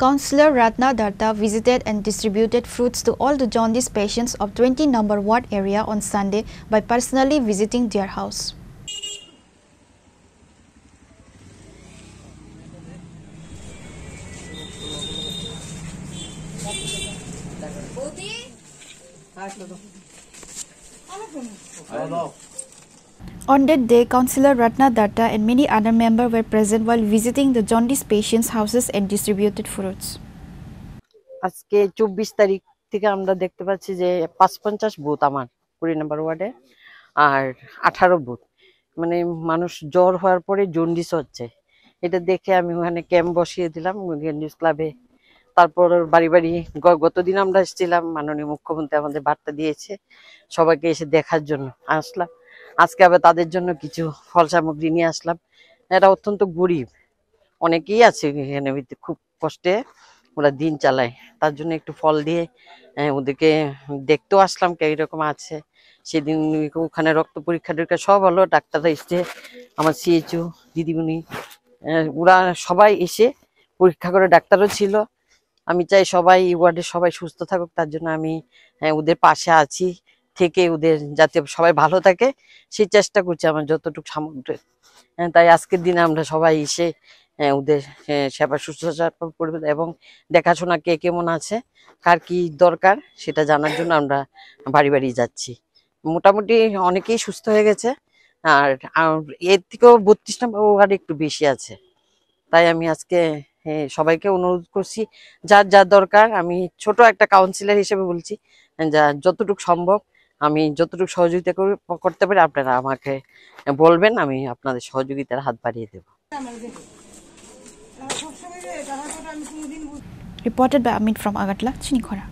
Councillor Ratna Datta visited and distributed fruits to all the jaundice patients of 20 number ward area on Sunday by personally visiting their house. On that day, Councillor Ratna Datta and many other members were present while visiting the jaundice patients' houses and distributed fruits. আজকে 24 তারিখ থেকে আমরা দেখতে পাচ্ছি যে ৫৫ booth আমার ২০ নম্বর ওয়ার্ডে আর ১৮ booth মানে মানুষ জ্বর হওয়ার পরে জন্ডিস হচ্ছে। এটা দেখে আমি ওখানে ক্যাম্প বসিয়ে দিলাম জন্ডিস ক্লাবে। তারপর বাড়ি বাড়ি গতদিন আমরা এসেছিলাম, মাননীয় মুখ্যমন্ত্রী আমাদের বার্তা দিয়েছে সবাইকে এসে দেখার জন্য আসলাম। আজকে আবার তাদের জন্য কিছু ফল সামগ্রী নিয়ে আসলাম। এরা অত্যন্ত গরিব, অনেকেই আছে এখানে খুব কষ্টে ওরা দিন চালায়, তার জন্য একটু ফল দিয়ে ওদেরকে দেখতেও আসলাম কে এরকম আছে। সেদিন ওখানে রক্ত পরীক্ষা টরীক্ষা সব হলো, ডাক্তাররা এসছে, আমার সিএইচও দিদিমণি ওরা সবাই এসে পরীক্ষা করে, ডাক্তারও ছিল। আমি চাই সবাই ওয়ার্ডে সবাই সুস্থ থাকুক, তার জন্য আমি ওদের পাশে আছি থেকে ওদের যাতে সবাই ভালো থাকে সেই চেষ্টা করছি আমার যতটুকু সামগ্রী। তাই আজকের দিনে আমরা সবাই এসে ওদের সেবা শুশ্রূষা করবে এবং দেখাশোনা কে কেমন আছে, কার কি দরকার সেটা জানার জন্য আমরা বাড়ি বাড়ি যাচ্ছি। মোটামুটি অনেকেই সুস্থ হয়ে গেছে, আর এর থেকেও ৩২ নম্বর ওয়ার্ড একটু বেশি আছে। তাই আমি আজকে সবাইকে অনুরোধ করছি যার যার দরকার, আমি ছোট একটা কাউন্সিলর হিসেবে বলছি, যা যতটুকু সম্ভব আমি যতটুকু সহযোগিতা করতে পারি আপনারা আমাকে বলবেন, আমি আপনাদের সহযোগিতার হাত বাড়িয়ে দেব। Reported by Amit from Agartala, Chinikhora.